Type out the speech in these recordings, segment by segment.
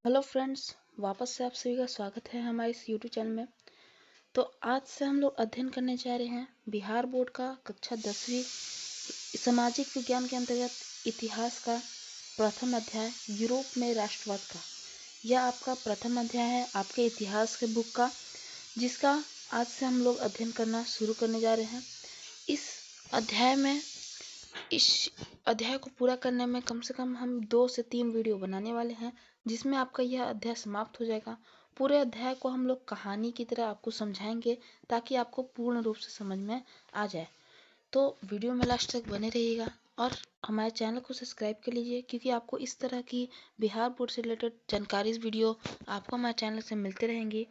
Hello friends, वापस से आप सभी का स्वागत है हमारे इस यूट्यूब चैनल में। तो आज से हम लोग अध्ययन करने जा रहे हैं बिहार बोर्ड का कक्षा 10वीं सामाजिक विज्ञान के अंतर्गत इतिहास का प्रथम अध्याय यूरोप में राष्ट्रवाद का। यह आपका प्रथम अध्याय है आपके इतिहास के बुक का, जिसका आज से हम लोग अध्ययन करना शुरू करने जा रहे हैं। इस अध्याय को पूरा करने में कम से कम हम 2 से 3 वीडियो बनाने वाले हैं, जिसमें आपका यह अध्याय समाप्त हो जाएगा। पूरे अध्याय को हम लोग कहानी की तरह आपको समझाएंगे ताकि आपको पूर्ण रूप से समझ में आ जाए। तो वीडियो में लास्ट तक बने रहिएगा और हमारे चैनल को सब्सक्राइब कर लीजिए, क्योंकि आपको इस तरह की बिहार बोर्ड से रिलेटेड जानकारी वीडियो आपको हमारे चैनल से मिलते रहेंगी।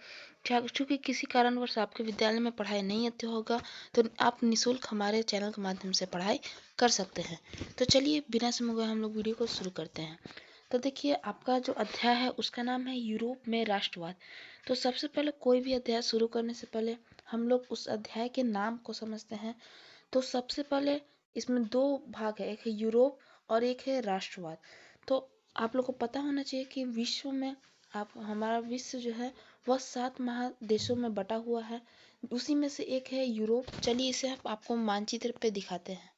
चूँकि किसी कारणवश आपके विद्यालय में पढ़ाई नहीं आती होगा तो आप निःशुल्क हमारे चैनल के माध्यम से पढ़ाई कर सकते हैं। तो चलिए बिना समय गए हम लोग वीडियो को शुरू करते हैं। तो देखिए, आपका जो अध्याय है उसका नाम है यूरोप में राष्ट्रवाद। तो सबसे पहले कोई भी अध्याय शुरू करने से पहले हम लोग उस अध्याय के नाम को समझते हैं। तो सबसे पहले इसमें 2 भाग है, एक है यूरोप और एक है राष्ट्रवाद। तो आप लोग को पता होना चाहिए कि विश्व में हमारा विश्व जो है वह 7 महादेशों में बटा हुआ है। उसी में से एक है यूरोप। चलिए इसे आपको मानचित्र पे दिखाते हैं।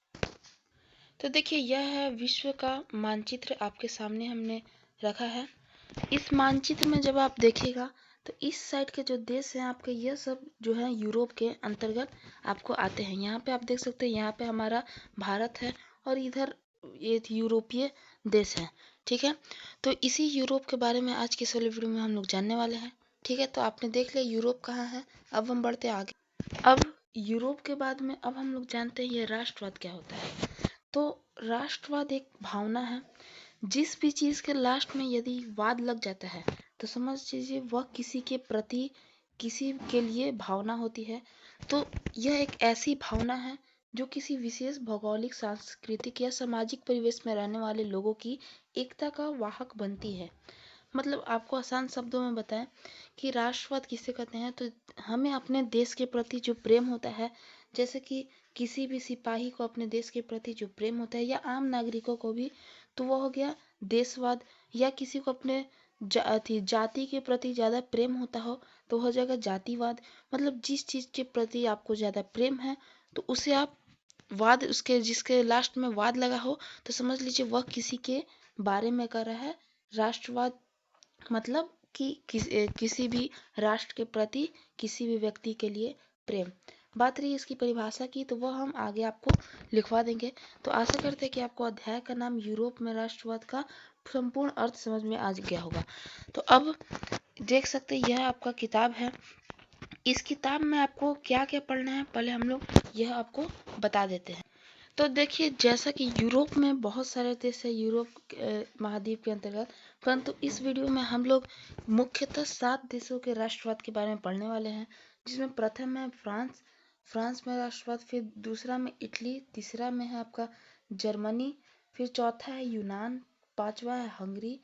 तो देखिए, यह है विश्व का मानचित्र आपके सामने हमने रखा है। इस मानचित्र में जब आप देखिएगा तो इस साइड के जो देश हैं आपके, यह सब जो है यूरोप के अंतर्गत आपको आते हैं। यहाँ पे आप देख सकते हैं, यहाँ पे हमारा भारत है और इधर ये यूरोपीय देश है। ठीक है, तो इसी यूरोप के बारे में आज के इस वाले वीडियो में हम लोग जानने वाले हैं। ठीक है, तो आपने देख लिया यूरोप कहाँ है। अब हम बढ़ते आगे। अब यूरोप के बाद में अब हम लोग जानते हैं ये राष्ट्रवाद क्या होता है। तो राष्ट्रवाद एक भावना है। जिस भी चीज़ के लास्ट में यदि वाद लग जाता है तो समझ लीजिए वह किसी के प्रति, किसी के लिए भावना होती है। तो यह एक ऐसी भावना है जो किसी विशेष भौगोलिक, सांस्कृतिक या सामाजिक परिवेश में रहने वाले लोगों की एकता का वाहक बनती है। मतलब आपको आसान शब्दों में बताएं कि राष्ट्रवाद किसे कहते हैं, तो हमें अपने देश के प्रति जो प्रेम होता है, जैसे कि किसी भी सिपाही को अपने देश के प्रति जो प्रेम होता है या आम नागरिकों को भी, तो वह हो गया देशवाद। या किसी को अपने जाति के प्रति ज़्यादा प्रेम होता हो तो हो जाएगा जातिवाद। मतलब जिस चीज़ के प्रति आपको ज़्यादा प्रेम है तो उसे आप वाद, उसके जिसके लास्ट में वाद लगा हो तो समझ लीजिए वह किसी के बारे में कर रहा है। राष्ट्रवाद मतलब कि किसी भी राष्ट्र के प्रति, किसी भी व्यक्ति के लिए प्रेम। बात रही इसकी परिभाषा की, तो वह हम आगे आपको लिखवा देंगे। तो आशा करते हैं कि आपको अध्याय का नाम यूरोप में राष्ट्रवाद का संपूर्ण अर्थ समझ में आ गया होगा। तो अब देख सकते हैं यह आपका किताब है। इस किताब में आपको क्या क्या पढ़ना है पहले हम लोग यह आपको बता देते हैं। तो देखिए, जैसा कि यूरोप में बहुत सारे देश है यूरोप महाद्वीप के अंतर्गत, परंतु इस वीडियो में हम लोग मुख्यतः 7 देशों के राष्ट्रवाद के बारे में पढ़ने वाले हैं। जिसमें प्रथम है फ्रांस। फ्रांस में राष्ट्रवाद, फिर दूसरा में इटली, तीसरा में है आपका जर्मनी, फिर चौथा है यूनान, पांचवा है हंगरी,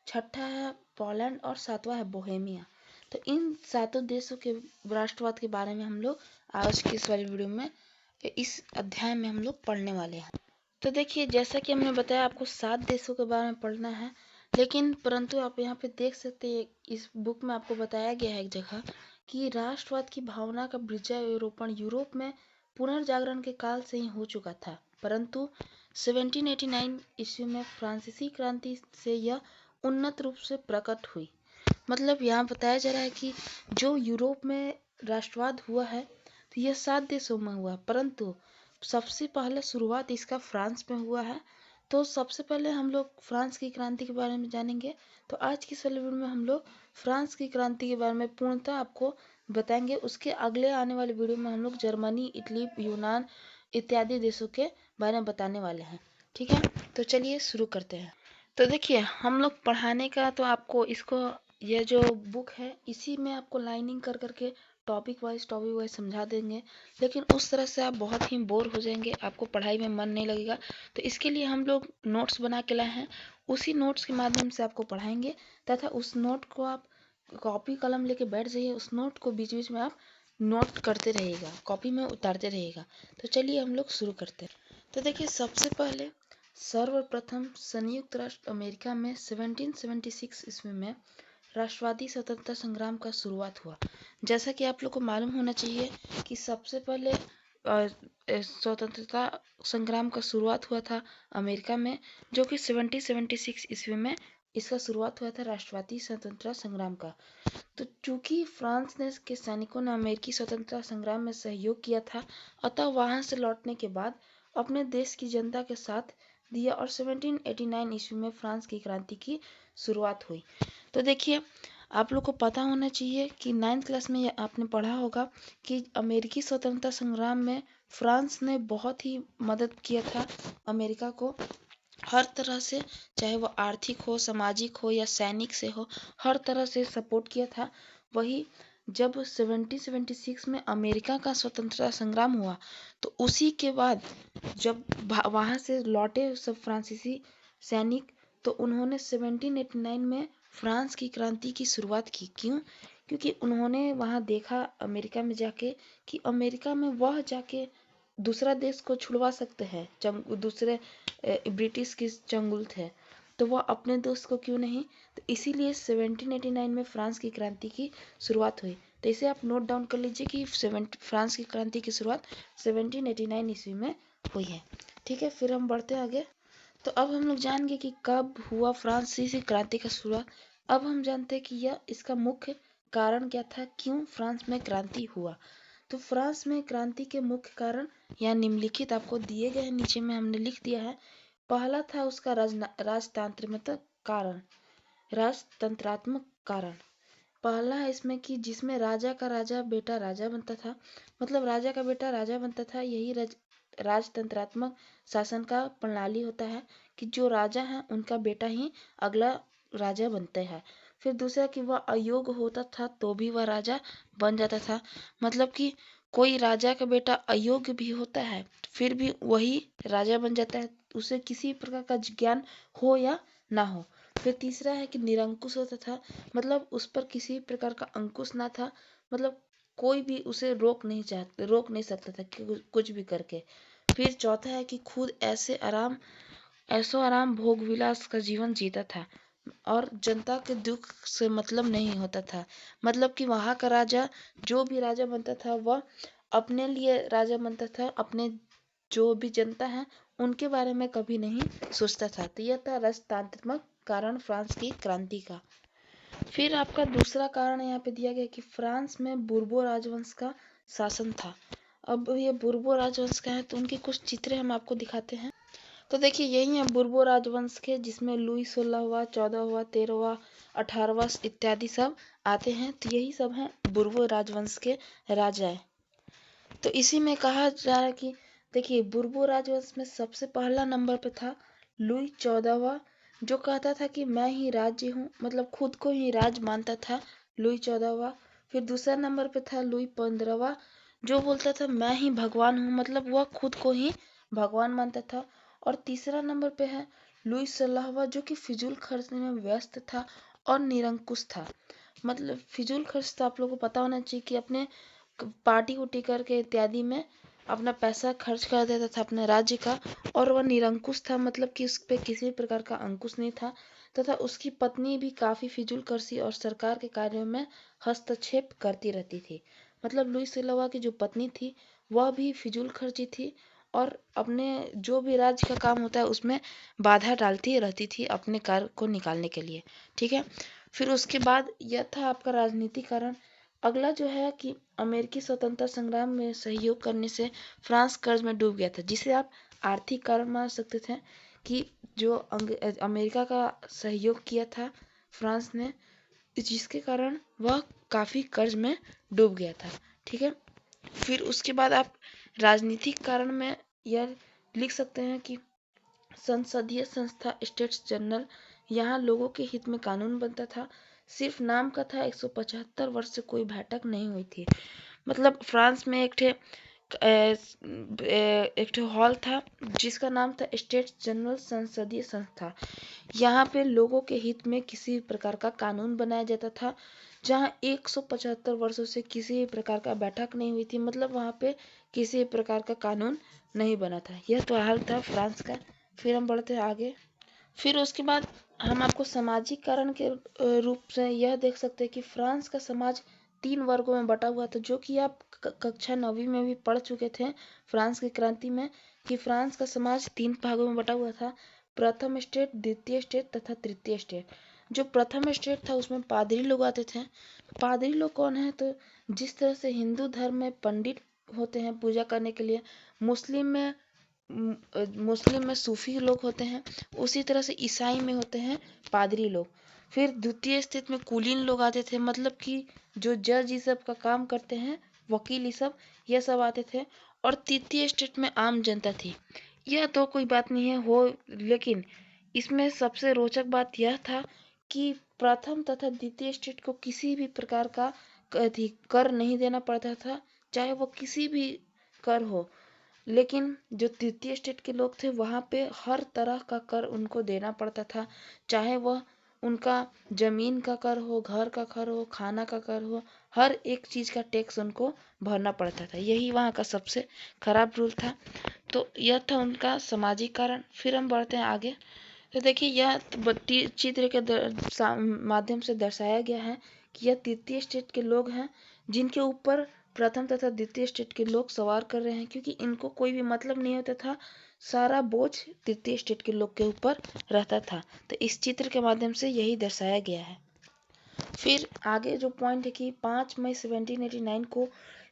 छठा है पोलैंड और सातवां है बोहेमिया। तो इन 7 देशों के राष्ट्रवाद के बारे में हम लोग आज की इस वाली वीडियो में, इस अध्याय में हम लोग पढ़ने वाले हैं। तो देखिए, जैसा कि हमने बताया आपको 7 देशों के बारे में पढ़ना है, लेकिन परंतु आप यहाँ पे देख सकते हैं इस बुक में आपको बताया गया है एक जगह कि राष्ट्रवाद की भावना का वृक्षारोपण यूरोप में पुनर्जागरण के काल से ही हो चुका था, परंतु 1789 ईस्वी में फ्रांसीसी क्रांति से यह उन्नत रूप से प्रकट हुई। मतलब यहाँ बताया जा रहा है कि जो यूरोप में राष्ट्रवाद हुआ है तो यह 7 देशों में हुआ, परंतु सबसे पहले शुरुआत इसका फ्रांस में हुआ है। तो सबसे पहले हम लोग फ्रांस की क्रांति के बारे में जानेंगे। तो आज की इस वाले वीडियो में हम लोग फ्रांस की क्रांति के बारे में पूर्णतः आपको बताएंगे। उसके अगले आने वाले वीडियो में हम लोग जर्मनी, इटली, यूनान इत्यादि देशों के बारे में बताने वाले हैं। ठीक है, तो चलिए शुरू करते हैं। तो देखिए, हम लोग पढ़ाने का तो आपको इसको, यह जो बुक है इसी में आपको लाइनिंग कर करके टॉपिक वाइज समझा देंगे, लेकिन उस तरह से आप बहुत ही बोर हो जाएंगे, आपको पढ़ाई में मन नहीं लगेगा। तो इसके लिए हम लोग नोट्स बना के लाए हैं। उसी नोट्स के माध्यम से आपको पढ़ाएंगे तथा उस नोट को आप कॉपी कलम लेके बैठ जाइए। उस नोट को बीच बीच में आप नोट करते रहिएगा, कॉपी में उतारते रहिएगा। तो चलिए हम लोग शुरू करते हैं। तो देखिए, सबसे पहले सर्वप्रथम संयुक्त राष्ट्र अमेरिका में 1776 ईस्वी में राष्ट्रवादी स्वतंत्रता संग्राम का शुरुआत हुआ। जैसा कि आप लोग को मालूम होना चाहिए कि सबसे पहले स्वतंत्रता संग्राम का शुरुआत हुआ था अमेरिका में, जो कि 1776 ईस्वी में इसका शुरुआत हुआ था राष्ट्रवादी स्वतंत्रता संग्राम का। तो चूंकि फ्रांस ने के सैनिकों ने अमेरिकी स्वतंत्रता संग्राम में सहयोग किया था, अतः वहां से लौटने के बाद अपने देश की जनता के साथ दिया और 1789 ईस्वी में फ्रांस की क्रांति की शुरुआत हुई। तो देखिए, आप लोग को पता होना चाहिए कि 9th क्लास में आपने पढ़ा होगा कि अमेरिकी स्वतंत्रता संग्राम में फ्रांस ने बहुत ही मदद किया था अमेरिका को हर तरह से, चाहे वो आर्थिक हो, सामाजिक हो या सैनिक से हो, हर तरह से सपोर्ट किया था। वही जब 1776 में अमेरिका का स्वतंत्रता संग्राम हुआ, तो उसी के बाद जब वहां से लौटे सब फ्रांसीसी सैनिक, तो उन्होंने 1789 में फ्रांस की क्रांति की शुरुआत की। क्यों? क्योंकि उन्होंने वहां देखा अमेरिका में जाके कि अमेरिका में वह जाके दूसरा देश को छुड़वा सकते हैं, दूसरे ब्रिटिश की चंगुल थे, तो वह अपने दोस्त को क्यों नहीं। तो इसीलिए 1789 में फ्रांस की क्रांति की शुरुआत हुई। तो इसे आप नोट डाउन कर लीजिए कि फ्रांस की क्रांति की शुरुआत 1789 ईस्वी में हुई है। ठीक है, फिर हम बढ़ते आगे। तो अब हम लोग जानेंगे कि कब हुआ फ्रांसीसी क्रांति का शुरुआत। अब हम जानते हैं कि यह इसका मुख्य कारण क्या था, क्यों फ्रांस में क्रांति हुआ। तो फ्रांस में क्रांति के मुख्य कारण यहाँ निम्नलिखित आपको दिए गए, नीचे में हमने लिख दिया है। पहला था उसका राजतंत्रात्मक कारण। पहला है इसमें कि जिसमें राजा का राजा बेटा राजा बनता था, मतलब राजा का बेटा राजा बनता था। यही राजतंत्रात्मक शासन का प्रणाली होता है कि जो राजा है उनका बेटा ही अगला राजा बनता है। फिर दूसरा कि वह अयोग्य होता था तो भी वह राजा बन जाता था, मतलब कि कोई राजा का बेटा अयोग्य भी होता है फिर भी वही राजा बन जाता है, उसे किसी प्रकार का ज्ञान हो या ना हो। फिर तीसरा है कि निरंकुश होता था, मतलब उस पर किसी प्रकार का अंकुश ना था, मतलब कोई भी उसे रोक नहीं सकता था कुछ भी करके। फिर चौथा है कि खुद ऐसो आराम भोग विलास का जीवन जीता था और जनता के दुख से मतलब नहीं होता था। मतलब कि वहाँ का राजा, जो भी राजा बनता था, वह अपने लिए राजा बनता था, अपने जो भी जनता है उनके बारे में कभी नहीं सोचता था। तो यह था राजतंत्रात्मक कारण फ्रांस की क्रांति का। फिर आपका दूसरा कारण यहाँ पे दिया गया कि फ्रांस में बुर्बो राजवंश का शासन था। अब ये बुर्बो राजवंश का है, तो उनके कुछ चित्र हम आपको दिखाते हैं। तो देखिए, यही है बुर्बो राजवंश के, जिसमें लुई 16वां, 14वां, 13वां, 18वां इत्यादि सब आते हैं। तो यही सब हैं बुर्बो राजवंश के राजा। तो इसी में कहा जा रहा है कि देखिए, बुर्बो राजवंश में सबसे पहला नंबर पे था लुई 14वां, जो कहता था कि मैं ही राज्य हूँ, मतलब खुद को ही राज मानता था, लुई 14वां। फिर दूसरा नंबर पे था लुई 15वां, जो बोलता था मैं ही भगवान हूँ, मतलब वह खुद को ही भगवान मानता था। और तीसरा नंबर पे है लुई 16वां, जो कि फिजूल खर्चने में व्यस्त था और निरंकुश था। मतलब फिजूल खर्च तो आप लोगों को पता होना चाहिए कि अपने पार्टी उटी करके इत्यादि में अपना पैसा खर्च कर देता था अपने राज्य का। और वह निरंकुश था, मतलब कि उस पर किसी प्रकार का अंकुश नहीं था, तथा उसकी पत्नी भी काफी फिजूल खर्ची और सरकार के कार्यों में हस्तक्षेप करती रहती थी। मतलब लुई 16वां की जो पत्नी थी वह भी फिजूल खर्ची थी और अपने जो भी राज्य का काम होता है उसमें बाधा डालती रहती थी अपने कार्य को निकालने के लिए। ठीक है, फिर उसके बाद यह था आपका राजनीतिक कारण। अगला जो है कि अमेरिकी स्वतंत्रता संग्राम में सहयोग करने से फ्रांस कर्ज में डूब गया था, जिसे आप आर्थिक कारण मान सकते थे कि जो अमेरिका का सहयोग किया था फ्रांस ने, जिसके कारण वह काफी कर्ज में डूब गया था। ठीक है, फिर उसके बाद आप राजनीतिक कारण में यह लिख सकते हैं कि संसदीय संस्था स्टेट्स जनरल, यहाँ लोगों के हित में कानून बनता था, सिर्फ नाम का था। 175 वर्ष से कोई बैठक नहीं हुई थी। मतलब फ्रांस में एक हॉल था जिसका नाम था स्टेट्स जनरल संसदीय संस्था। यहाँ पे लोगों के हित में किसी प्रकार का कानून बनाया जाता था, जहाँ 175 वर्षों से किसी प्रकार का बैठक नहीं हुई थी, मतलब वहाँ पे किसी प्रकार का कानून नहीं बना था। यह तो हाल था फ्रांस का। फिर हम बढ़ते हैं आगे। फिर उसके बाद हम आपको सामाजिक कारण के रूप से यह देख सकते हैं कि फ्रांस का समाज 3 वर्गों में बटा हुआ था, जो कि आप कक्षा 9वीं में भी पढ़ चुके थे फ्रांस की क्रांति में, कि फ्रांस का समाज 3 भागों में बटा हुआ था। प्रथम स्टेट, द्वितीय स्टेट तथा तृतीय स्टेट। जो प्रथम स्टेट था उसमें पादरी लोग आते थे। पादरी लोग कौन है? तो जिस तरह से हिंदू धर्म में पंडित होते हैं पूजा करने के लिए, मुस्लिम में सूफी लोग होते हैं, उसी तरह से ईसाई में होते हैं पादरी लोग। फिर द्वितीय स्थिति में कुलीन लोग आते थे, मतलब कि जो जज ये सब का काम करते हैं, वकील, ये सब, यह सब आते थे। और तृतीय स्टेट में आम जनता थी। यह तो कोई बात नहीं है हो, लेकिन इसमें सबसे रोचक बात यह था कि प्रथम तथा द्वितीय स्टेट को किसी भी प्रकार का कर नहीं देना पड़ता था, चाहे वो किसी भी कर हो। लेकिन जो तृतीय स्टेट के लोग थे वहाँ पे हर तरह का कर उनको देना पड़ता था, चाहे वह उनका जमीन का कर हो, घर का कर हो, खाना का कर हो, हर एक चीज का टैक्स उनको भरना पड़ता था। यही वहाँ का सबसे खराब रूल था। तो यह था उनका सामाजिक कारण। फिर हम बढ़ते हैं आगे। तो देखिए यह चित्र के माध्यम से दर्शाया गया है कि यह तृतीय स्टेट के लोग हैं जिनके ऊपर प्रथम तथा द्वितीय स्टेट के लोग सवार कर रहे हैं, क्योंकि इनको कोई भी मतलब नहीं होता था, सारा बोझ तृतीय स्टेट के लोग के ऊपर रहता था। तो इस चित्र के माध्यम से यही दर्शाया गया है। फिर आगे जो पॉइंट है कि 5 मई 1789 को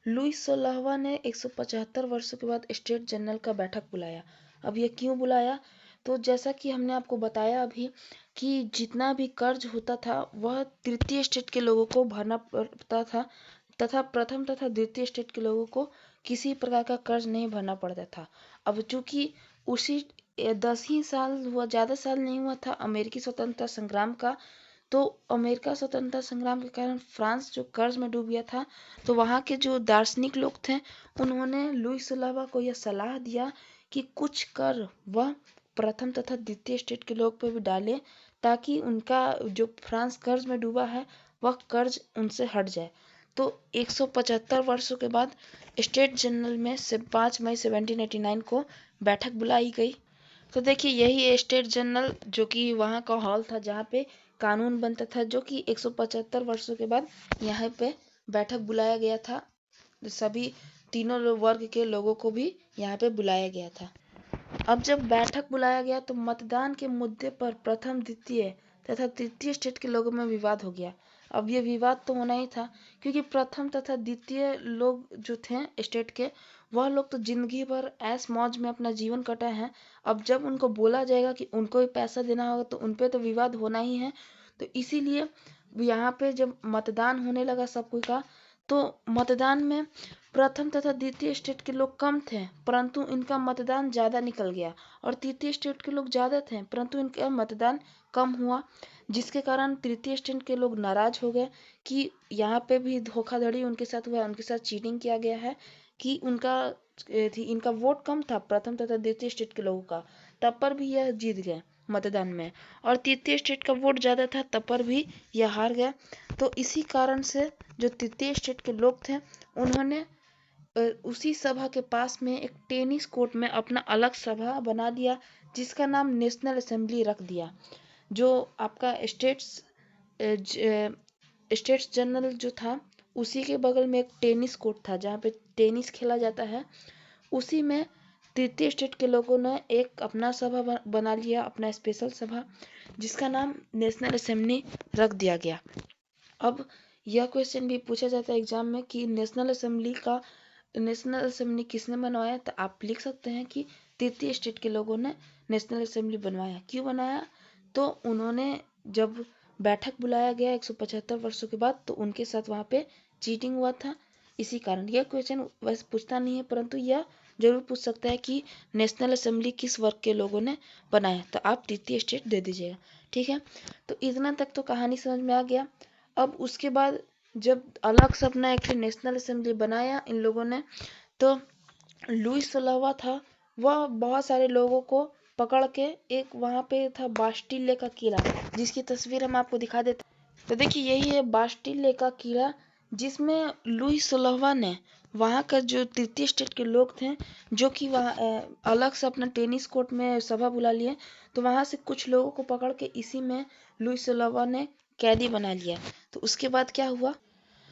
लुईस 16वां ने 175 वर्षों के बाद स्टेट जनरल का बैठक बुलाया। अब ये क्यों बुलाया? तो जैसा कि हमने आपको बताया अभी कि जितना भी कर्ज होता था वह तृतीय स्टेट के लोगों को भरना पड़ता था, तथा प्रथम तथा द्वितीय स्टेट के लोगों को किसी प्रकार का कर्ज नहीं भरना पड़ता था। अब चूंकि उसी 10 ही साल हुआ, ज़्यादा साल नहीं हुआ था अमेरिकी स्वतंत्रता संग्राम का, तो अमेरिका स्वतंत्रता संग्राम के कारण फ्रांस जो कर्ज में डूब गया था, तो वहाँ के जो दार्शनिक लोग थे उन्होंने लुईस 16वां को यह सलाह दिया कि कुछ कर वह प्रथम तथा द्वितीय स्टेट के लोग पर भी डाले, ताकि उनका जो फ्रांस कर्ज में डूबा है वह कर्ज उनसे हट जाए। तो 175 वर्षों के बाद स्टेट जनरल में से 5 मई 1789 को बैठक बुलाई गई। तो देखिए यही स्टेट जनरल जो कि वहाँ का हॉल था जहाँ पे कानून बनता था, जो कि 175 वर्षों के बाद यहाँ पे बैठक बुलाया गया था। सभी तीनों वर्ग के लोगों को भी यहाँ पे बुलाया गया था। अब जब बैठक बुलाया गया तो मतदान के मुद्दे पर प्रथम, द्वितीय तथा तृतीय स्टेट के लोगों में विवाद हो गया। अब ये विवाद तो होना ही था, क्योंकि प्रथम तथा द्वितीय लोग जो थे स्टेट के, वह लोग तो जिंदगी भर ऐश मौज में अपना जीवन कटाए हैं। अब जब उनको बोला जाएगा कि उनको भी पैसा देना होगा तो उन पे तो विवाद होना ही है। तो इसीलिए यहाँ पे जब मतदान होने लगा सबको का, तो मतदान में प्रथम तथा द्वितीय स्टेट के लोग कम थे परंतु इनका मतदान ज़्यादा निकल गया, और तृतीय स्टेट के लोग ज़्यादा थे परंतु इनका मतदान कम हुआ, जिसके कारण तृतीय स्टेट के लोग नाराज हो गए कि यहाँ पे भी धोखाधड़ी उनके साथ हुआ, उनके साथ चीटिंग किया गया है, कि इनका वोट कम था प्रथम तथा द्वितीय स्टेट के लोगों का, तब पर भी यह जीत गए मतदान में, और तृतीय स्टेट का वोट ज़्यादा था तब पर भी यह हार गया। तो इसी कारण से जो तृतीय स्टेट के लोग थे उन्होंने उसी सभा के पास में एक टेनिस कोर्ट में अपना अलग सभा बना दिया, जिसका नाम नेशनल असेंबली रख दिया। जो आपका स्टेट्स जनरल जो था उसी के बगल में एक टेनिस कोर्ट था जहाँ पे टेनिस खेला जाता है। उसी में तृतीय स्टेट के लोगों ने एक अपना सभा बना लिया, अपना स्पेशल सभा, जिसका नाम नेशनल असेंबली रख दिया गया। अब यह क्वेश्चन भी पूछा जाता है एग्जाम में कि नेशनल असेंबली किसने बनवाया, तो आप लिख सकते हैं कि तृतीय स्टेट के लोगों ने नेशनल असेंबली बनवाया। क्यों बनाया? तो उन्होंने जब बैठक बुलाया गया 175 वर्षों के बाद, तो उनके साथ वहाँ पे चीटिंग हुआ था, इसी कारण। यह क्वेश्चन वैसे पूछता नहीं है परंतु यह जरूर पूछ सकता है कि नेशनल असेंबली किस वर्ग के लोगों ने बनाया, तो आप तृतीय स्टेट दे दीजिएगा। ठीक है, तो इतना तक तो कहानी समझ में आ गया। अब उसके बाद जब अलग से अपना एक नेशनल असेंबली बनाया इन लोगों ने, तो लुईस 16वां था, वह बहुत सारे लोगों को पकड़ के एक वहाँ पे था बास्टिले का किला, जिसकी तस्वीर हम आपको दिखा देते। तो देखिए यही है बास्टिले का किला, जिसमें लुई 16वां ने वहाँ का जो तृतीय स्टेट के लोग थे, जो कि वहाँ अलग से अपना टेनिस कोर्ट में सभा बुला लिए, तो वहाँ से कुछ लोगों को पकड़ के इसी में लुई 16वां ने कैदी बना लिया। तो उसके बाद क्या हुआ,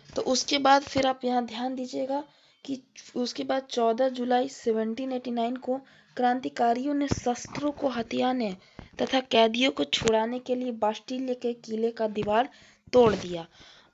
तो उसके बाद फिर आप यहाँ ध्यान दीजिएगा कि उसके बाद 14 जुलाई 1789 को क्रांतिकारियों ने शस्त्रों को हथियाने तथा कैदियों को छुड़ाने के लिए बास्टिल के किले का दीवार तोड़ दिया।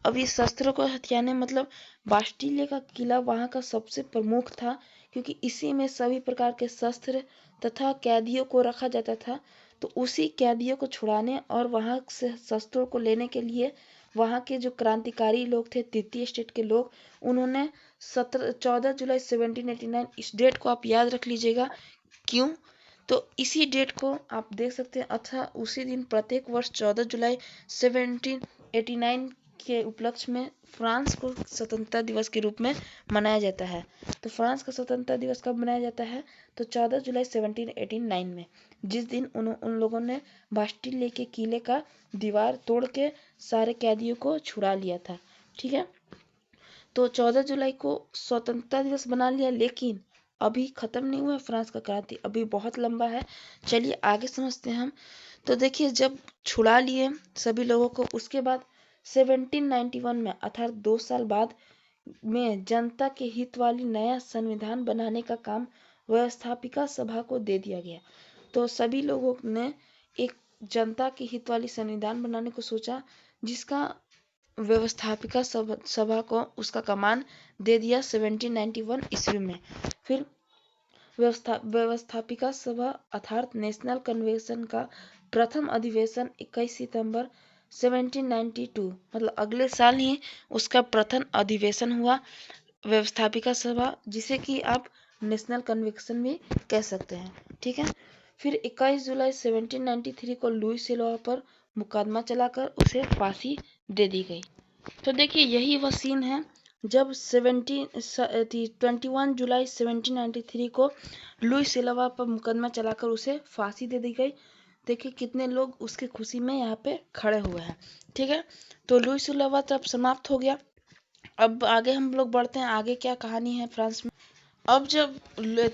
अब ये शस्त्रों को हथियाने मतलब बास्टिल का किला वहाँ का सबसे प्रमुख था, क्योंकि इसी में सभी प्रकार के शस्त्र तथा कैदियों को रखा जाता था। तो उसी कैदियों को छुड़ाने और वहाँ से शस्त्रों को लेने के लिए वहाँ के जो क्रांतिकारी लोग थे, तृतीय स्टेट के लोग, उन्होंने 14 जुलाई 1789, इस डेट को आप याद रख लीजिएगा। क्यों, तो इसी डेट को आप देख सकते हैं। अच्छा, उसी दिन प्रत्येक वर्ष 14 जुलाई 1789 के उपलक्ष्य में फ्रांस को स्वतंत्रता दिवस के रूप में मनाया जाता है। तो फ्रांस का स्वतंत्रता दिवस कब मनाया जाता है, तो 14 जुलाई 1789 में, जिस दिन उन लोगों ने बास्टिल के किले का दीवार तोड़ के सारे कैदियों को छुड़ा लिया था। ठीक है, तो 14 जुलाई को स्वतंत्रता दिवस बना लिया, लेकिन अभी खत्म नहीं हुआ है फ्रांस का क्रांति, अभी बहुत लंबा है। चलिए आगे समझते हैं हम। तो देखिए, जब छुड़ा लिए सभी लोगों को, उसके बाद 1791 में अर्थात 2 साल बाद में जनता के हित वाली नया संविधान बनाने का काम व्यवस्थापिका सभा को दे दिया गया। तो सभी लोगों ने एक जनता के हित वाली संविधान बनाने को सोचा, जिसका व्यवस्थापिका सभा को उसका कमान दे दिया 1791 ईस्वी में। फिर व्यवस्थापिका सभा अर्थात नेशनल कन्वेंशन का प्रथम अधिवेशन 21 सितंबर 1792 मतलब अगले साल ही उसका प्रथम अधिवेशन हुआ, व्यवस्थापिका सभा, जिसे कि आप नेशनल कन्वेंशन भी कह सकते हैं। ठीक है, फिर 21 जुलाई 1793 को लुई सिल्वा पर मुकदमा चलाकर उसे फांसी दे दी गई। तो देखिए, यही वह सीन है जब 21 जुलाई 1793 को लुई सिल्वा पर मुकदमा चलाकर उसे फांसी दे दी गई। देखिए कितने लोग उसकी खुशी में यहाँ पे खड़े हुए हैं। ठीक है, तो लुई सिल्वा तब समाप्त हो गया। अब आगे हम लोग बढ़ते हैं, आगे क्या कहानी है फ्रांस में। अब जब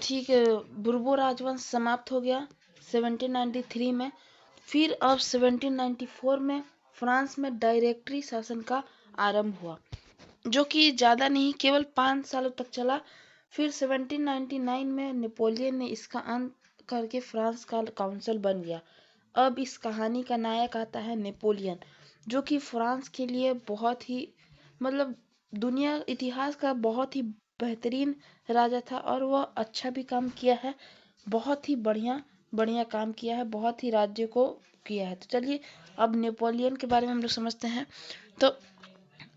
ठीक बुर्बो राजवंश समाप्त हो गया 1793 में, फिर अब 1794 में फ्रांस में डायरेक्टरी शासन का आरंभ हुआ, जो कि ज़्यादा नहीं, केवल 5 सालों तक चला। फिर 1799 में नेपोलियन ने इसका अंत करके फ्रांस का काउंसिल बन गया। अब इस कहानी का नायक आता है नेपोलियन, जो कि फ्रांस के लिए बहुत ही मतलब दुनिया इतिहास का बहुत ही बेहतरीन राजा था, और वह अच्छा भी काम किया है, बहुत ही बढ़िया बढ़िया काम किया है, बहुत ही राज्य को किया है। तो चलिए अब नेपोलियन के बारे में हम लोग समझते हैं। तो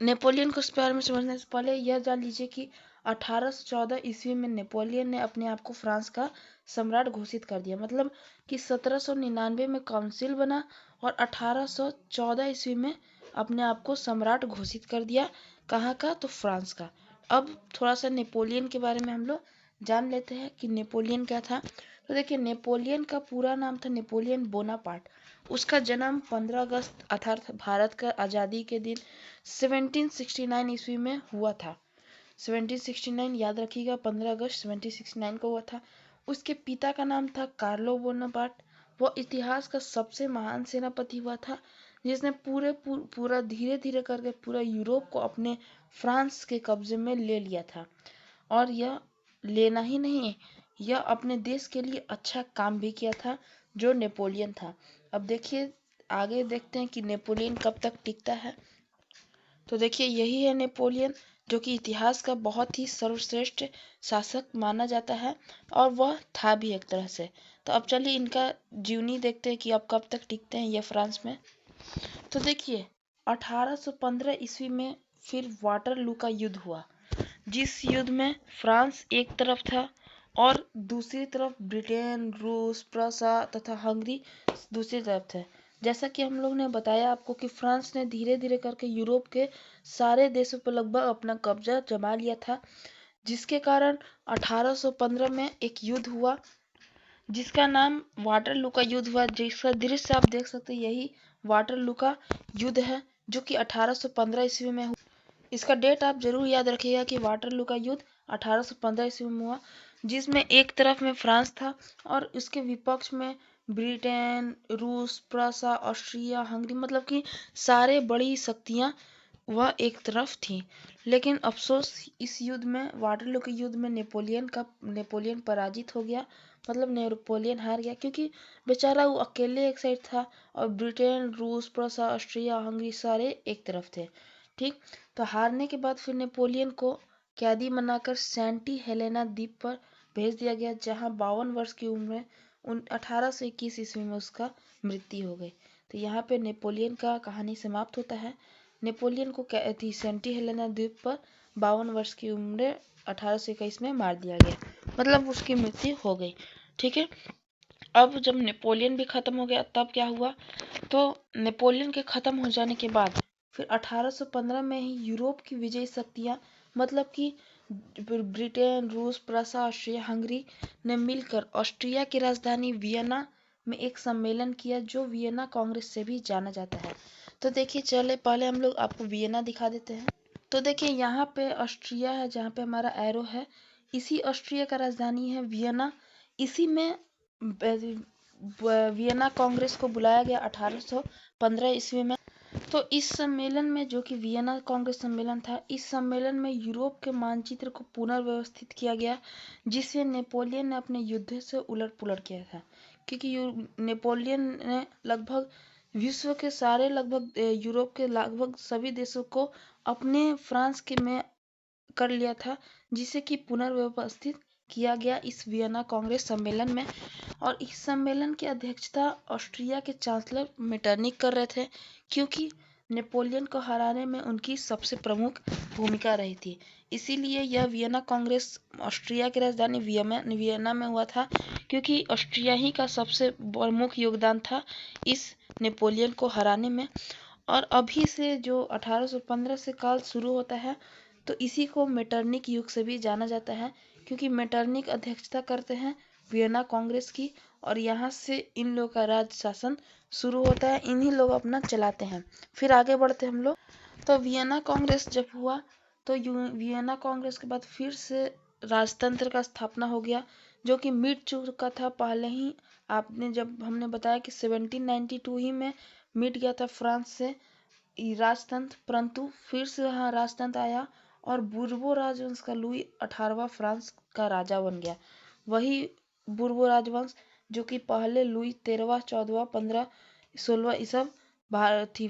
नेपोलियन को इस बारे में समझने से पहले यह जान लीजिए कि 1814 ईस्वी में नेपोलियन ने अपने आप को फ्रांस का सम्राट घोषित कर दिया, मतलब कि 1799 में काउंसिल बना और 1814 ईस्वी में अपने आप को सम्राट घोषित कर दिया। कहाँ का, तो फ्रांस का। अब थोड़ा सा नेपोलियन के बारे में हम लोग जान लेते हैं कि नेपोलियन क्या था। तो देखिए, नेपोलियन का पूरा नाम था नेपोलियन बोनापार्ट। उसका जन्म 15 अगस्त अर्थात भारत का आज़ादी के दिन 1769 ईस्वी में हुआ था। 1769 याद रखिएगा, 15 अगस्त 1769 को हुआ था। उसके पिता का नाम था कार्लो बोनापार्ट। वह इतिहास का सबसे महान सेनापति हुआ था, जिसने पूरा धीरे धीरे करके पूरा यूरोप को अपने फ्रांस के कब्जे में ले लिया था। और यह लेना ही नहीं, यह अपने देश के लिए अच्छा काम भी किया था, जो नेपोलियन था। अब देखिए, आगे देखते हैं कि नेपोलियन कब तक टिकता है। तो देखिए, यही है नेपोलियन, जो कि इतिहास का बहुत ही सर्वश्रेष्ठ शासक माना जाता है, और वह था भी एक तरह से। तो अब चलिए इनका जीवनी देखते हैं कि अब कब तक टिकते हैं ये फ्रांस में। तो देखिए, 1815 ईस्वी में फिर वाटरलू का युद्ध हुआ, जिस युद्ध में फ्रांस एक तरफ था और दूसरी तरफ ब्रिटेन, रूस, प्रसा तथा हंगरी दूसरी तरफ थे। जैसा कि हम लोग ने बताया आपको कि फ्रांस ने धीरे धीरे करके यूरोप के सारे देशों पर लगभग अपना कब्जा जमा लिया था, जिसके कारण 1815 में एक युद्ध हुआ, जिसका नाम वाटरलू का युद्ध हुआ। जिसका दृश्य आप देख सकते हैं, यही वाटरलू का युद्ध है, जो कि 1815 ईस्वी में हुआ। इसका डेट आप जरूर याद रखिएगा कि वाटरलू का युद्ध 1815 ईस्वी में हुआ, जिसमें एक तरफ में फ्रांस था और उसके विपक्ष में ब्रिटेन, रूस, प्रसा, ऑस्ट्रिया, हंगरी, मतलब कि सारे बड़ी शक्तियां वह एक तरफ थी। लेकिन अफसोस इस युद्ध में, वाटरलू के युद्ध में नेपोलियन पराजित हो गया, मतलब नेपोलियन हार गया, क्योंकि बेचारा वो अकेले एक साइड था और ब्रिटेन, रूस, प्रसा, ऑस्ट्रिया, हंगरी सारे एक तरफ थे। ठीक, तो हारने के बाद फिर नेपोलियन को कैदी बनाकर सेंटी हेलेना द्वीप पर भेज दिया गया, जहां 52 वर्ष की उम्र में 1821 ईस्वी में उसका मृत्यु हो गई। तो यहाँ पे नेपोलियन का कहानी समाप्त होता है। नेपोलियन को सेंटी हेलेना द्वीप पर 52 वर्ष की उम्र 1821 में मार दिया गया, मतलब उसकी मृत्यु हो गई। ठीक है, अब जब नेपोलियन भी खत्म हो गया तब क्या हुआ, तो नेपोलियन के खत्म हो जाने के बाद फिर 1815 में ही यूरोप की विजयी शक्तियां, मतलब कि ब्रिटेन, रूस, प्रसा, ऑस्ट्रिया, हंगरी ने मिलकर ऑस्ट्रिया की राजधानी वियना में एक सम्मेलन किया, जो वियना कांग्रेस से भी जाना जाता है। तो देखिए, चले पहले हम लोग आपको वियना दिखा देते हैं। तो देखिए, यहाँ पे ऑस्ट्रिया है, जहाँ पे हमारा एरो है, इसी ऑस्ट्रिया का राजधानी है वियना। इसी में वियना कांग्रेस को बुलाया गया 1815 ईस्वी में। तो इस सम्मेलन में, जो कि वियना कांग्रेस सम्मेलन था, इस सम्मेलन में यूरोप के मानचित्र को पुनर्व्यवस्थित किया गया, जिससे नेपोलियन ने अपने युद्ध से उलट पुलट किया था। क्योंकि नेपोलियन ने लगभग विश्व के सारे, लगभग यूरोप के लगभग सभी देशों को अपने फ्रांस के में कर लिया था, जिसे कि पुनर्व्यवस्थित किया गया इस वियना कांग्रेस सम्मेलन में। और इस सम्मेलन की अध्यक्षता ऑस्ट्रिया के चांसलर मेटरनिक कर रहे थे, क्योंकि नेपोलियन को हराने में उनकी सबसे प्रमुख भूमिका रही थी। इसीलिए यह वियना कांग्रेस ऑस्ट्रिया की राजधानी वियना में हुआ था, क्योंकि ऑस्ट्रिया ही का सबसे प्रमुख योगदान था इस नेपोलियन को हराने में। और अभी से जो 1815 से काल शुरू होता है, तो इसी को मेटरनिक युग से भी जाना जाता है, क्योंकि मेटरनिक अध्यक्षता करते हैं वियना कांग्रेस की, और यहाँ से इन लोगों का राज शासन शुरू होता है, इन्हीं लोग अपना चलाते हैं। फिर आगे बढ़ते हम लोग। तो वियना कांग्रेस जब हुआ, तो वियना कांग्रेस के बाद फिर से राजतंत्र का स्थापना हो गया, जो कि मिट चुका था पहले ही। आपने जब हमने बताया कि 1792 ही में मिट गया था फ्रांस से राजतंत्र, परंतु फिर से वहाँ राजतंत्र आया और बुर्बो राजवंश का लुई 18वां फ्रांस का राजा बन गया। वही बुर्बो राजवंश जो कि पहले लुई 13वां, 14वां, 15, 16 ये सब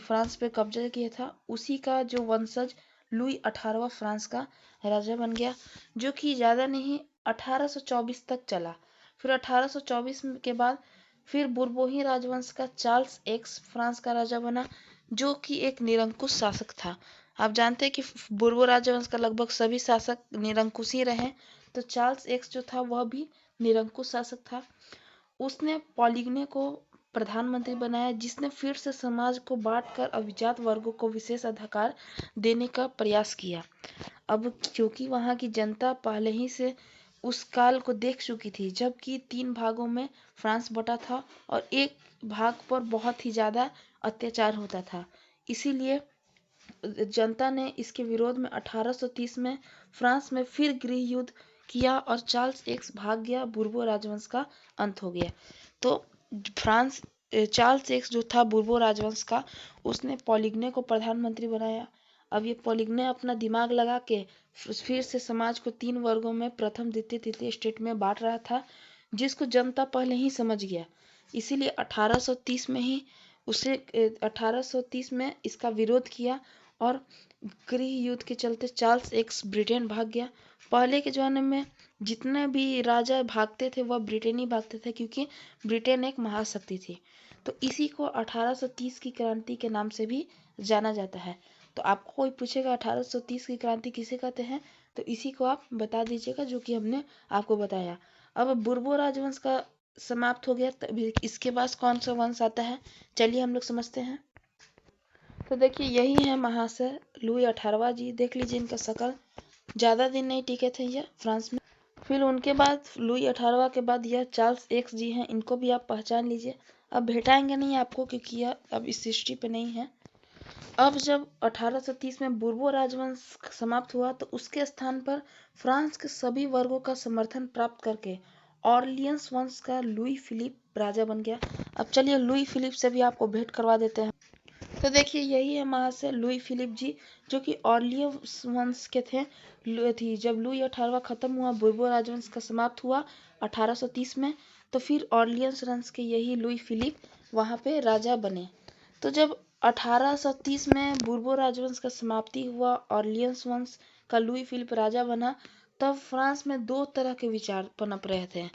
फ्रांस पे कब्जा किया था, उसी का जो वंशज लुई 18वां फ्रांस का राजा बन गया, जो कि ज़्यादा नहीं 1824 तक चला। फिर 1824 के बाद फिर बुर्बोही राजवंश का चार्ल्स एक्स फ्रांस का राजा बना, जो कि एक निरंकुश शासक था। आप जानते हैं कि बुर्बो राजवंश का लगभग सभी शासक निरंकुश ही रहे, तो चार्ल्स एक्स जो था वह भी निरंकुश शासक था। उसने पॉलिग्ने को प्रधानमंत्री बनाया, जिसने फिर से समाज को बांटकर अभिजात वर्गों को विशेष अधिकार देने का प्रयास किया। अब क्योंकि वहाँ की जनता पहले ही से उस काल को देख चुकी थी, जबकि 3 भागों में फ्रांस बटा था और एक भाग पर बहुत ही ज़्यादा अत्याचार होता था, इसीलिए जनता ने इसके विरोध में 1830 में फ्रांस में फिर गृह युद्ध किया और चार्ल्स एक्स भाग गया, बुर्बो राजवंश का अंत हो गया। तो फ्रांस चार्ल्स एक्स जो था बुर्बो राजवंश का, उसने पॉलिग्ने को प्रधानमंत्री बनाया। अब ये पॉलिग्ने अपना दिमाग लगा के फिर से समाज को 3 वर्गों में प्रथम, द्वितीय, तृतीय स्टेट में बांट रहा था, जिसको जनता पहले ही समझ गया। इसीलिए 1830 में ही उसे 1830 में इसका विरोध किया और गृह युद्ध के चलते चार्ल्स एक्स ब्रिटेन भाग गया। पहले के ज़माने में जितने भी राजा भागते थे वह ब्रिटेन ही भागते थे, क्योंकि ब्रिटेन एक महाशक्ति थी। तो इसी को 1830 की क्रांति के नाम से भी जाना जाता है। तो आपको कोई पूछेगा 1830 की क्रांति किसे कहते हैं, तो इसी को आप बता दीजिएगा, जो कि हमने आपको बताया। अब बुर्बो राजवंश का समाप्त हो गया, तभी इसके बाद कौन सा वंश आता है, चलिए हम लोग समझते हैं। तो देखिए, यही है महाशय लुई 18वां जी। देख लीजिए इनका शक्ल, ज़्यादा दिन नहीं टिके थे ये फ्रांस में। फिर उनके बाद लुई 18वां के बाद यह चार्ल्स एक्स जी हैं, इनको भी आप पहचान लीजिए। अब भेटाएंगे नहीं आपको, क्योंकि यह अब इस हिस्ट्री पे नहीं है। अब जब 1830 में बूर्बो राजवंश समाप्त हुआ तो उसके स्थान पर फ्रांस के सभी वर्गों का समर्थन प्राप्त करके ऑर्लियंस वंश का लुई फिलिप राजा बन गया। अब चलिए लुई फिलिप से भी आपको भेंट करवा देते हैं। तो देखिए यही है महाशय लुई फिलिप जी, जो कि ऑर्लियंस वंश के थे। जब लुई 18वां खत्म हुआ, बूर्बो राजवंश का समाप्त हुआ 1830 में, तो फिर ऑर्लियंस वंश के यही लुई फिलिप वहाँ पे राजा बने। तो जब 1830 में बूर्बो राजवंश का समाप्ति हुआ, ऑर्लियंस वंश का लुई फिलिप राजा बना, तब फ्रांस में दो तरह के विचार पनप रहे थे।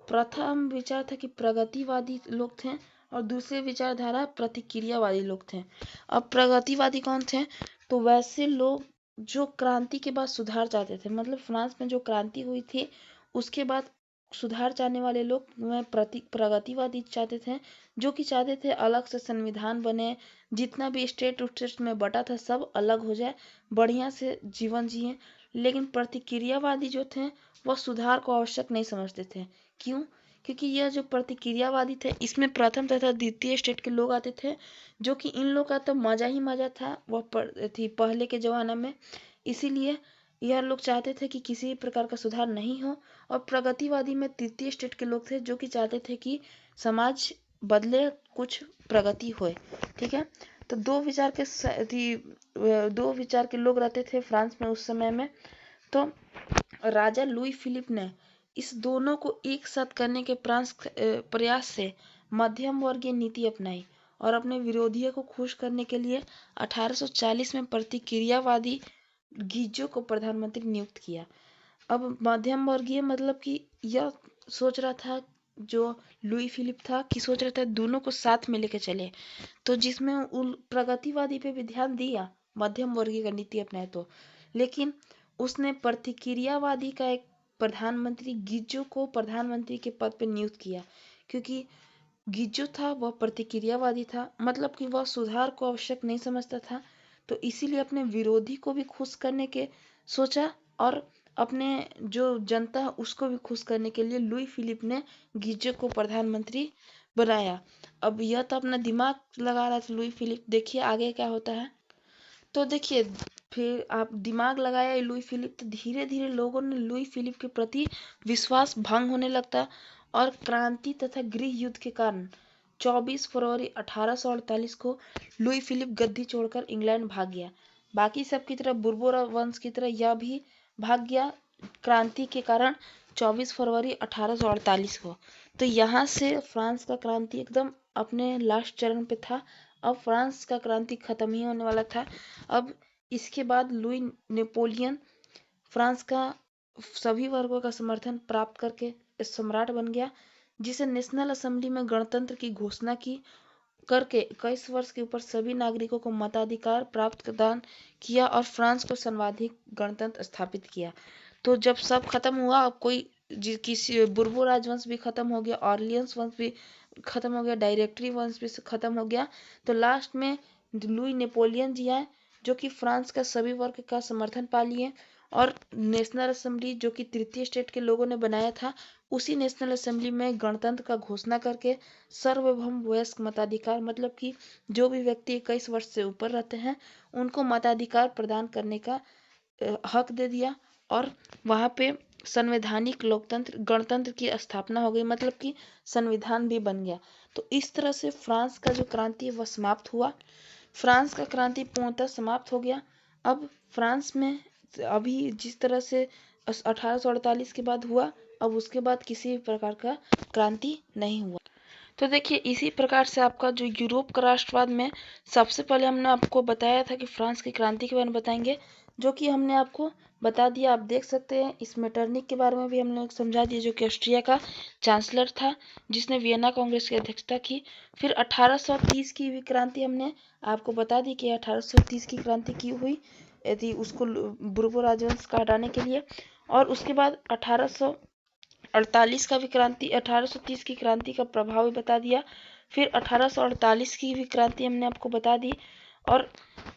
प्रथम विचार था कि प्रगतिवादी लोग थे और दूसरे विचारधारा प्रतिक्रियावादी लोग थे। अब प्रगतिवादी कौन थे? तो वैसे लोग जो क्रांति के बाद सुधार चाहते थे, मतलब फ्रांस में जो क्रांति हुई थी उसके बाद सुधार चाहने वाले लोग प्रगतिवादी चाहते थे, जो कि चाहते थे अलग से संविधान बने, जितना भी स्टेट में बटा था सब अलग हो जाए, बढ़िया से जीवन जिए। लेकिन प्रतिक्रियावादी जो थे वह सुधार को आवश्यक नहीं समझते थे। क्यों? क्योंकि यह जो प्रतिक्रियावादी थे इसमें प्रथम तथा द्वितीय स्टेट के लोग आते थे, जो कि इन लोग का तो मजा ही मजा था वह पहले के जमाना में। इसीलिए यह लोग चाहते थे कि किसी भी प्रकार का सुधार नहीं हो। और प्रगतिवादी में तृतीय स्टेट के लोग थे, जो कि चाहते थे कि समाज बदले, कुछ प्रगति होए। ठीक है, तो दो विचार के लोग रहते थे फ्रांस में उस समय में। तो राजा लुई फिलिप ने इस दोनों को एक साथ करने के प्रयास से मध्यम वर्गीय नीति अपनाई और अपने विरोधियों को खुश करने के लिए 1840 में प्रतिक्रियावादी गीजो को प्रधानमंत्री नियुक्त किया। अब मध्यम वर्गीय मतलब कि यह सोच रहा था, जो लुई फिलिप था, कि सोच रहा था दोनों को साथ में लेके चले, तो जिसमें प्रगतिवादी पे भी ध्यान दिया, मध्यम वर्गीय का नीति अपनाए तो। लेकिन उसने प्रतिक्रियावादी का एक प्रधानमंत्री गिज्जो को प्रधानमंत्री के पद पर नियुक्त किया, क्योंकि गिज्जो था वह प्रतिक्रियावादी था, मतलब कि वह सुधार को आवश्यक नहीं समझता था। तो इसीलिए अपने विरोधी को भी खुश करने के सोचा और अपने जो जनता उसको भी खुश करने के लिए लुई फिलिप ने गिज्जो को प्रधानमंत्री बनाया। अब यह तो अपना दिमाग लगा रहा था लुई फिलिप, देखिए आगे क्या होता है। तो देखिए फिर आप दिमाग लगाया लुई फिलिप, तो धीरे धीरे लोगों ने लुई फिलिप के प्रति विश्वास भंग होने लगता और क्रांति तथा गृह युद्ध के कारण 24 फरवरी 1848 को लुई फिलिप गद्दी छोड़कर इंग्लैंड भाग गया। बाकी सब की तरह बूर्बो वंश की तरह यह भी भाग गया क्रांति के कारण 24 फरवरी 1848 को। तो यहाँ से फ्रांस का क्रांति एकदम अपने लास्ट चरण पे था। अब फ्रांस का क्रांति खत्म ही होने वाला था। अब इसके बाद लुई नेपोलियन फ्रांस का सभी वर्गों का समर्थन प्राप्त करके सम्राट बन गया, जिसे नेशनल असेंबली में गणतंत्र की घोषणा की करके 21 वर्ष के ऊपर सभी नागरिकों को मताधिकार प्राप्त प्रदान किया और फ्रांस को सर्वाधिक गणतंत्र स्थापित किया। तो जब सब खत्म हुआ, अब कोई किसी बूर्बो राजवंश भी खत्म हो गया, ऑर्लियंस वंश भी खत्म हो गया, डायरेक्टरी वंश भी खत्म हो गया, तो लास्ट में लुई नेपोलियन जी आए, जो कि फ्रांस का सभी वर्ग का समर्थन पा लिए और नेशनल असेंबली जो कि तृतीय स्टेट के लोगों ने बनाया था, उसी नेशनल असेंबली में गणतंत्र का घोषणा करके सार्वभौम वयस्क मताधिकार, मतलब कि जो भी व्यक्ति 21 वर्ष से ऊपर रहते हैं उनको मताधिकार प्रदान करने का हक दे दिया। और वहाँ पे संवैधानिक लोकतंत्र गणतंत्र की स्थापना हो गई, मतलब कि संविधान भी बन गया। तो इस तरह से फ्रांस का जो क्रांति है वह समाप्त हुआ। फ्रांस का क्रांति पूर्णतः समाप्त हो गया। अब फ्रांस में अभी जिस तरह से 1848 के बाद हुआ, अब उसके बाद किसी भी प्रकार का क्रांति नहीं हुआ। तो देखिए इसी प्रकार से आपका जो यूरोप का राष्ट्रवाद में सबसे पहले हमने आपको बताया था कि फ्रांस की क्रांति के बारे में बताएंगे, जो कि हमने आपको बता दिया। आप देख सकते हैं इस मेटरनिक के बारे में भी हमने समझा दिया, जो कि ऑस्ट्रिया का चांसलर था, जिसने वियना कांग्रेस की अध्यक्षता की। फिर 1830 की भी क्रांति हमने आपको बता दी कि 1830 की क्रांति की हुई यदि उसको बूर्बो राजवंश का हटाने के लिए। और उसके बाद 1830 की क्रांति का प्रभाव भी बता दिया। फिर 1848 की भी क्रांति हमने आपको बता दी। और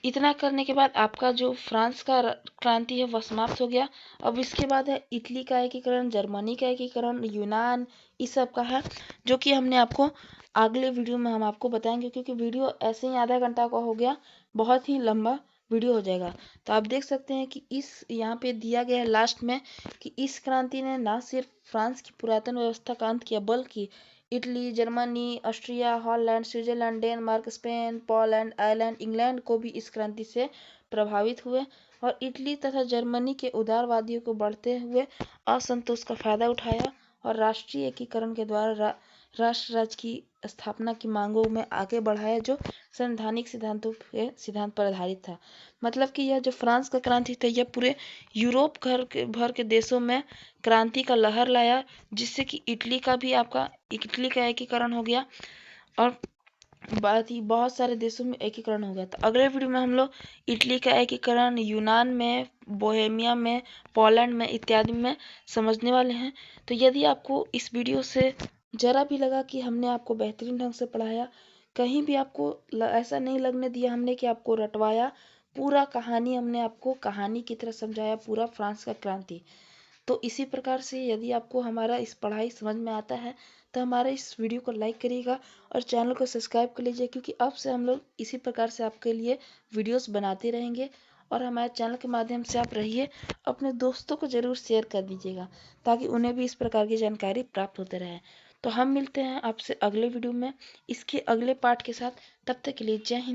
इतना करने के बाद आपका जो फ्रांस का क्रांति है वह समाप्त हो गया। अब इसके बाद है इटली का एकीकरण, जर्मनी का एकीकरण, यूनान, इस सब का है, जो कि हमने आपको अगले वीडियो में हम आपको बताएंगे, क्योंकि वीडियो ऐसे ही आधा घंटा का हो गया, बहुत ही लंबा वीडियो हो जाएगा। तो आप देख सकते हैं कि इस यहाँ पे दिया गया है लास्ट में कि इस क्रांति ने ना सिर्फ फ्रांस की पुरातन व्यवस्था का अंत किया, बल्कि Italy, Germany, Austria, Holland, Switzerland, Denmark, Spain, Poland, Ireland, England को भी इस क्रांति से प्रभावित हुए और इटली तथा जर्मनी के उदारवादियों को बढ़ते हुए असंतोष का फायदा उठाया और राष्ट्रीय एकीकरण के द्वारा राष्ट्र राज्य की स्थापना की मांगों में आगे बढ़ाया, जो संवैधानिक सिद्धांतों के सिद्धांत पर आधारित था। मतलब कि यह जो फ्रांस का क्रांति था, यह पूरे यूरोप भर के देशों में क्रांति का लहर लाया, जिससे कि इटली का एकीकरण हो गया और बहुत सारे देशों में एकीकरण हो गया। तो अगले वीडियो में हम लोग इटली का एकीकरण यूनान में, बोहेमिया में, पोलैंड में इत्यादि में समझने वाले हैं। तो यदि आपको इस वीडियो से जरा भी लगा कि हमने आपको बेहतरीन ढंग से पढ़ाया, कहीं भी आपको ऐसा नहीं लगने दिया हमने कि आपको रटवाया, पूरा कहानी हमने आपको कहानी की तरह समझाया, पूरा फ्रांस का क्रांति। तो इसी प्रकार से यदि आपको हमारा इस पढ़ाई समझ में आता है तो हमारे इस वीडियो को लाइक करिएगा और चैनल को सब्सक्राइब कर लीजिए, क्योंकि अब से हम लोग इसी प्रकार से आपके लिए वीडियोस बनाते रहेंगे और हमारे चैनल के माध्यम से आप रहिए। अपने दोस्तों को ज़रूर शेयर कर दीजिएगा ताकि उन्हें भी इस प्रकार की जानकारी प्राप्त होते रहे। तो हम मिलते हैं आपसे अगले वीडियो में इसके अगले पार्ट के साथ। तब तक के लिए जय हिंद।